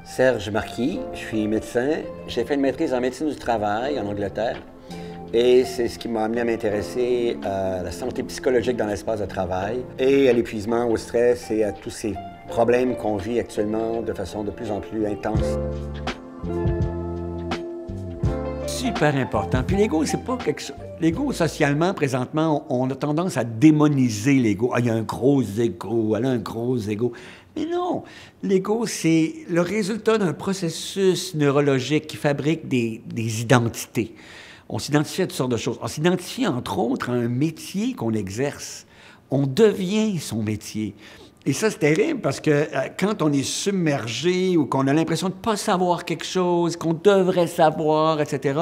Serge Marquis, je suis médecin. J'ai fait une maîtrise en médecine du travail en Angleterre et c'est ce qui m'a amené à m'intéresser à la santé psychologique dans l'espace de travail et à l'épuisement, au stress et à tous ces problèmes qu'on vit actuellement de façon de plus en plus intense. Super important. Puis l'ego, c'est pas quelque chose... L'ego, socialement, présentement, on a tendance à démoniser l'ego. Ah, il y a un gros ego, elle a un gros ego. Mais non, l'ego, c'est le résultat d'un processus neurologique qui fabrique des identités. On s'identifie à toutes sortes de choses. On s'identifie, entre autres, à un métier qu'on exerce. On devient son métier. Et ça, c'est terrible parce que quand on est submergé ou qu'on a l'impression de ne pas savoir quelque chose, qu'on devrait savoir, etc.,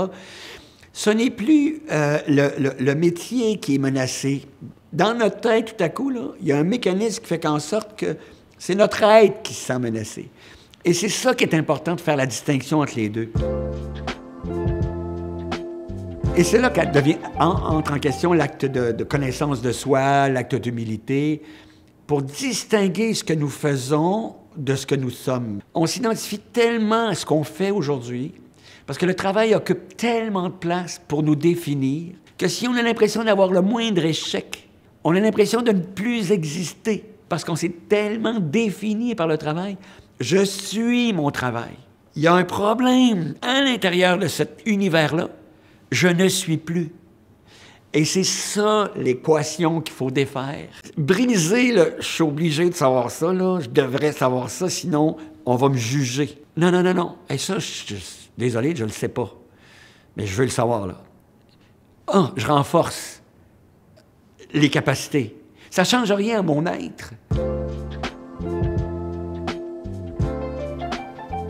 ce n'est plus le métier qui est menacé. Dans notre tête, tout à coup, là, il y a un mécanisme qui fait qu'en sorte que c'est notre être qui se sent menacé. Et c'est ça qui est important de faire la distinction entre les deux. Et c'est là qu'entre en question l'acte de connaissance de soi, l'acte d'humilité, pour distinguer ce que nous faisons de ce que nous sommes. On s'identifie tellement à ce qu'on fait aujourd'hui, parce que le travail occupe tellement de place pour nous définir, que si on a l'impression d'avoir le moindre échec, on a l'impression de ne plus exister, parce qu'on s'est tellement défini par le travail. Je suis mon travail. Il y a un problème à l'intérieur de cet univers-là. Je ne suis plus. Et c'est ça l'équation qu'il faut défaire. Briser, je suis obligé de savoir ça, là, je devrais savoir ça, sinon on va me juger. Non, non, non, non. Et ça, désolé, je ne le sais pas. Mais je veux le savoir, là. Ah, je renforce les capacités. Ça ne change rien à mon être.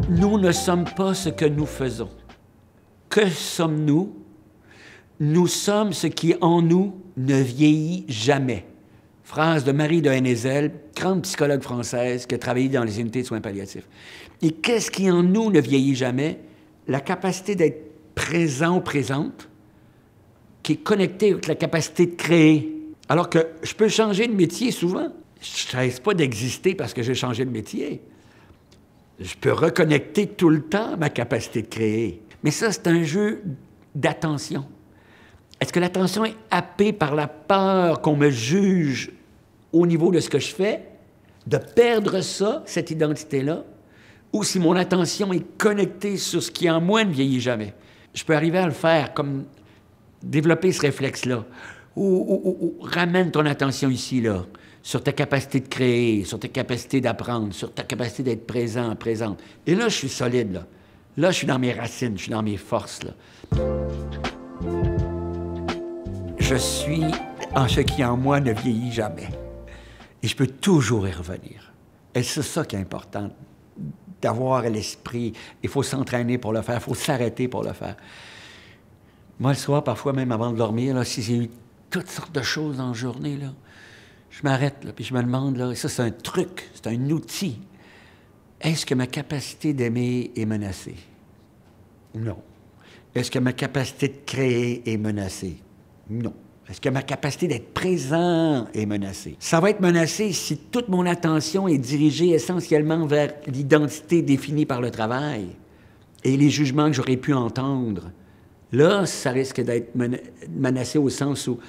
Nous ne sommes pas ce que nous faisons. Que sommes-nous? Nous sommes ce qui, en nous, ne vieillit jamais. Phrase de Marie de Hennezel, grande psychologue française qui a travaillé dans les unités de soins palliatifs. Et qu'est-ce qui, en nous, ne vieillit jamais? La capacité d'être présent ou présente, qui est connectée avec la capacité de créer. Alors que je peux changer de métier souvent. Je ne cesse pas d'exister parce que j'ai changé de métier. Je peux reconnecter tout le temps ma capacité de créer. Mais ça, c'est un jeu d'attention. Est-ce que l'attention est happée par la peur qu'on me juge au niveau de ce que je fais, de perdre ça, cette identité-là, ou si mon attention est connectée sur ce qui en moi ne vieillit jamais? Je peux arriver à le faire, comme développer ce réflexe-là, ou ramène ton attention ici, là, sur ta capacité de créer, sur ta capacité d'apprendre, sur ta capacité d'être présent, présente. Et là, je suis solide, là. Là, je suis dans mes racines, je suis dans mes forces, là. Je suis en ce qui en moi ne vieillit jamais. Et je peux toujours y revenir. Et c'est ça qui est important, d'avoir à l'esprit. Il faut s'entraîner pour le faire, il faut s'arrêter pour le faire. Moi, le soir, parfois même avant de dormir, là, si j'ai eu toutes sortes de choses en journée, là, je m'arrête, là, puis je me demande, là, et ça, c'est un truc, c'est un outil. Est-ce que ma capacité d'aimer est menacée? Non. Est-ce que ma capacité de créer est menacée? Non. Est-ce que ma capacité d'être présent est menacée? Ça va être menacé si toute mon attention est dirigée essentiellement vers l'identité définie par le travail et les jugements que j'aurais pu entendre. Là, ça risque d'être menacé au sens où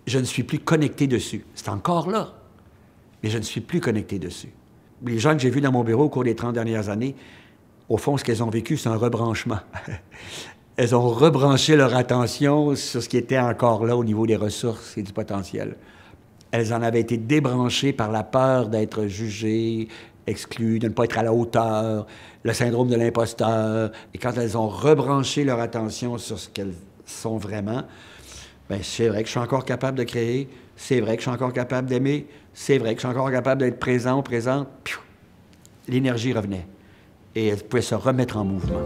je ne suis plus connecté dessus. C'est encore là, mais je ne suis plus connecté dessus. Les gens que j'ai vus dans mon bureau au cours des 30 dernières années, au fond, ce qu'elles ont vécu, c'est un rebranchement. Elles ont rebranché leur attention sur ce qui était encore là au niveau des ressources et du potentiel. Elles en avaient été débranchées par la peur d'être jugées, exclues, de ne pas être à la hauteur, le syndrome de l'imposteur. Et quand elles ont rebranché leur attention sur ce qu'elles sont vraiment, bien, c'est vrai que je suis encore capable de créer, c'est vrai que je suis encore capable d'aimer, c'est vrai que je suis encore capable d'être présent ou présente. L'énergie revenait. Et elles pouvaient se remettre en mouvement.